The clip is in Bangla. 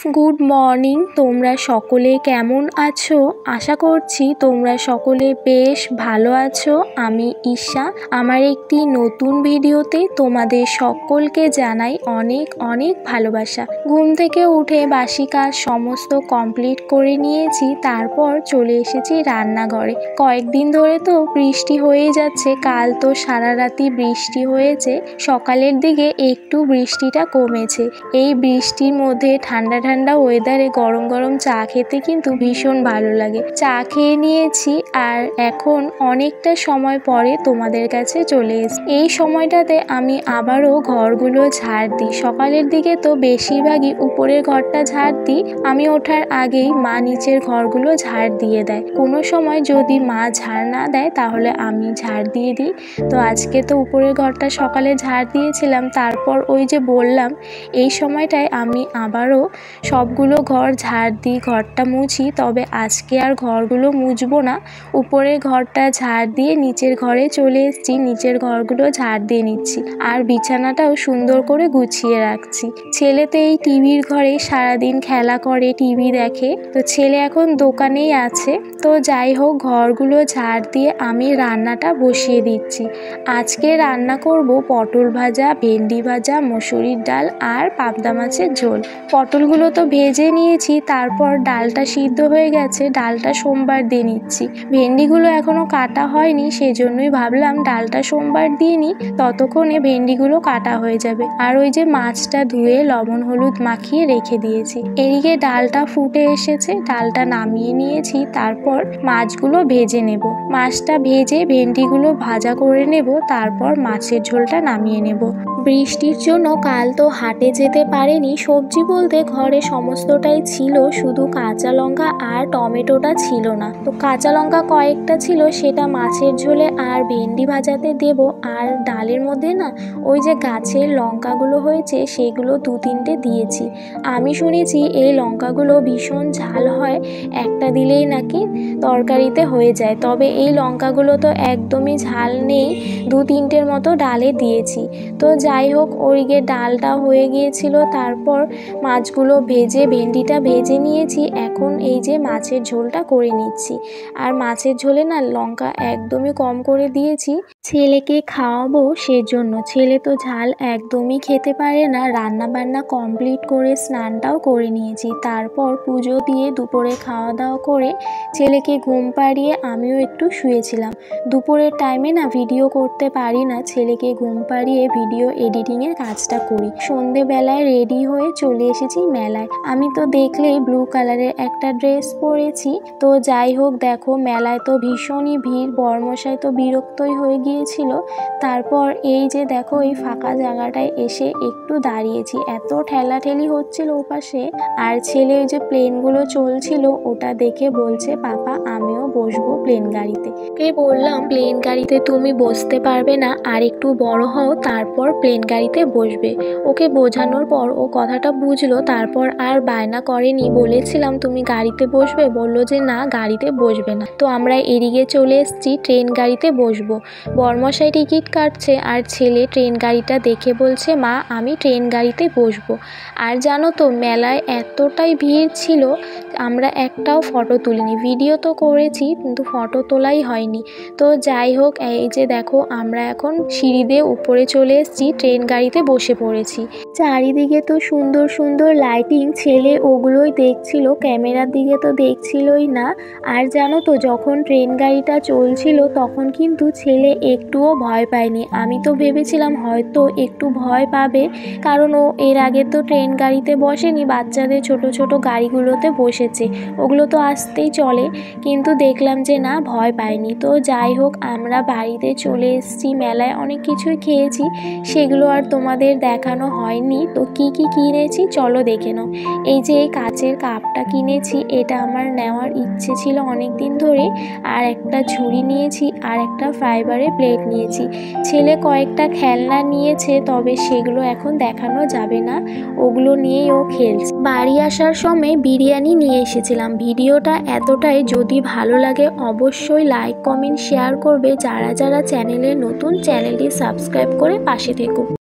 Good morning. তোমরা সকলে কেমন আছো? আশা করছি তোমরা সকলে বেশ ভালো আছো। আমি ঈশা। আমার একটি নতুন ভিডিওতে তোমাদের সকলকে জানাই অনেক অনেক ভালোবাসা। ঘুম থেকে উঠে বাসি কাজ সমস্ত কমপ্লিট করে নিয়েছি, তারপর চলে এসেছি রান্নাঘরে। কয়েকদিন ধরে তো বৃষ্টি হয়েই যাচ্ছে। কাল তো সারা রাতি বৃষ্টি হয়েছে, সকালের দিকে একটু বৃষ্টিটা কমেছে। এই বৃষ্টির মধ্যে ঠান্ডা ঠান্ডা ওয়েদারে গরম গরম চা খেতে কিন্তু ভীষণ ভালো লাগে। চা খেয়ে নিয়েছি আর এখন অনেকটা সময় পরে তোমাদের কাছে চলে এসেছি। এই সময়টাতে আমি আবারও ঘরগুলো ঝাড় দিই। সকালের দিকে তো বেশিরভাগই উপরের ঘরটা ঝাড় দিই, আমি ওঠার আগেই মা নিচের ঘরগুলো ঝাড় দিয়ে দেয়। কোনো সময় যদি মা ঝাড় না দেয় তাহলে আমি ঝাড় দিয়ে দিই। তো আজকে তো উপরের ঘরটা সকালে ঝাড় দিয়েছিলাম, তারপর ওই যে বললাম এই সময়টায় আমি আবারও সবগুলো ঘর ঝাড় দিই, ঘরটা মুছি। তবে আজকে আর ঘরগুলো মুছবো না, উপরের ঘরটা ঝাড় দিয়ে নিচের ঘরে চলে এসেছি, নিচের ঘরগুলো ঝাড় দিয়ে নিচ্ছি আর বিছানাটাও সুন্দর করে গুছিয়ে রাখছি। ছেলে তো এই টিভির ঘরে সারাদিন খেলা করে, টিভি দেখে। তো ছেলে এখন দোকানেই আছে। তো যাই হোক, ঘরগুলো ঝাড় দিয়ে আমি রান্নাটা বসিয়ে দিচ্ছি। আজকে রান্না করব পটল ভাজা, ভেন্ডি ভাজা, মসুরির ডাল আর পাবদা মাছের ঝোল। পটলগুলো তো ভেজে নিয়েছি, তারপর ডালটা সিদ্ধ হয়ে গেছে, ডালটা সোমবার দিয়ে নিচ্ছি। ভেন্ডিগুলো এখনো কাটা হয়নি, সেজন্যই ভাবলাম ডালটা সোমবার দিয়ে নিই, ততক্ষণে ভেন্ডিগুলো কাটা হয়ে যাবে। আর ওই যে মাছটা ধুয়ে লবণ হলুদ মাখিয়ে রেখে দিয়েছি। এদিকে ডালটা ফুটে এসেছে, ডালটা নামিয়ে নিয়েছি, তারপর মাছগুলো ভেজে নেব। মাছটা ভেজে ভেন্ডিগুলো ভাজা করে নেব, তারপর মাছের ঝোলটা নামিয়ে নেব। বৃষ্টির জন্য কাল তো হাটে যেতে পারেনি। সবজি বলতে ঘরে সমস্তটাই ছিল, শুধু কাঁচা লঙ্কা আর টমেটোটা ছিল না। তো কাঁচা লঙ্কা কয়েকটা ছিল, সেটা মাছের ঝোলে আর ভেন্ডি ভাজাতে দেব। আর ডালের মধ্যে না ওই যে গাছের লঙ্কাগুলো হয়েছে সেগুলো 2-3টে দিয়েছি। আমি শুনেছি এই লঙ্কাগুলো ভীষণ ঝাল হয়, একটা দিলেই নাকি তরকারিতে হয়ে যায়। তবে এই লঙ্কাগুলো তো একদমই ঝাল নেই, 2-3টের মতো ডালে দিয়েছি। তো যাই হোক, ওইদিকে ডালটা হয়ে গিয়েছিল, তারপর মাছগুলো ভেজে ভেন্ডিটা ভেজে নিয়েছি। এখন এই যে মাছের ঝোলটা করে নিচ্ছি। আর মাছের ঝোলে না লঙ্কা একদমই কম করে দিয়েছি, ছেলেকে খাওয়াবো সেজন্য। ছেলে তো ঝাল একদমই খেতে পারে না। রান্না বান্না কমপ্লিট করে স্নানটাও করে নিয়েছি, তারপর পুজো দিয়ে দুপুরে খাওয়া দাওয়া করে ছেলেকে ঘুম পাড়িয়ে আমিও একটু শুয়েছিলাম। দুপুরের টাইমে না ভিডিও করতে পারি না, ছেলেকে ঘুম পাড়িয়ে ভিডিও এডিটিংয়ের কাজটা করি। সন্ধেবেলায় রেডি হয়ে চলে এসেছি মেলায়। আমি তো দেখলেই ব্লু কালারের একটা ড্রেস পরেছি। তো যাই হোক, দেখো মেলায় তো ভীষণই ভিড়, বরমশাই তো বিরক্তই হয়ে গিয়েছিল। তারপর এই যে দেখো এই ফাঁকা জায়গাটায় এসে একটু দাঁড়িয়েছি, এত ঠেলাঠেলি হচ্ছিল ওপাশে। আর ছেলে ওই যে প্লেনগুলো চলছিল ওটা দেখে বলছে, পাপা আমিও বসবো প্লেন গাড়িতে। ওকে বললাম প্লেন গাড়িতে তুমি বসতে পারবে না, আর একটু বড় হও তারপর প্লেন গাড়িতে বসবে। ওকে বোঝানোর পর ও কথাটা বুঝলো, তারপর আর বায়না করেনি। বলেছিলাম তুমি গাড়িতে বসবে, বললো যে না গাড়িতে বসবে না। তো আমরা এদিকে চলে এসেছি ট্রেন গাড়িতে বসবো। বরমশাই টিকিট কাটছে আর ছেলে ট্রেন গাড়িটা দেখে বলছে, মা আমি ট্রেন গাড়িতে বসবো। আর জানো তো মেলায় এতটাই ভিড় ছিল, আমরা একটাও ফটো তুলিনি। ভিডিও তো করেছি কিন্তু ফটো তোলাই হয়নি। তো যাই হোক, এই যে দেখো আমরা এখন সিঁড়ি দিয়ে উপরে চলে এসেছি, ট্রেন গাড়িতে বসে পড়েছি। চারিদিকে তো সুন্দর সুন্দর লাইটিং, ছেলে ওগুলোই দেখছিল, ক্যামেরার দিকে তো দেখছিলই না। আর জানো তো যখন ট্রেন গাড়িটা চলছিল তখন কিন্তু ছেলে একটুও ভয় পায়নি। আমি তো ভেবেছিলাম হয়তো একটু ভয় পাবে, কারণ ও এর আগে তো ট্রেন গাড়িতে বসেনি, বাচ্চাদের ছোট ছোট গাড়িগুলোতে বসেছে, ওগুলো তো আসতেই চলে। কিন্তু দেখলাম যে না, ভয় পায়নি। তো যাই হোক, আমরা বাড়িতে চলে এসেছি। মেলায় অনেক কিছুই খেয়েছি, সেগুলো আর তোমাদের দেখানো হয়নি। তো কি কি কিনেছি চলো দেখে নাও। এই যে এই কাচের কাপটা কিনেছি, এটা আমার নেওয়ার ইচ্ছে ছিল অনেক দিন ধরে। আর একটা ঝুড়ি নিয়েছি আর একটা ফাইবারের প্লেট নিয়েছি। ছেলে কয়েকটা খেলনা নিয়েছে, তবে সেগুলো এখন দেখানো যাবে না, ওগুলো নিয়েই ও খেলছে। বাড়ি আসার সময় বিরিয়ানি নিয়ে এসেছিলাম। ভিডিওটা এতটাই, যদি ভালো লাগে অবশ্যই লাইক কমেন্ট শেয়ার করবে। যারা যারা চ্যানেলে নতুন, চ্যানেলটি সাবস্ক্রাইব করে পাশে থেকো।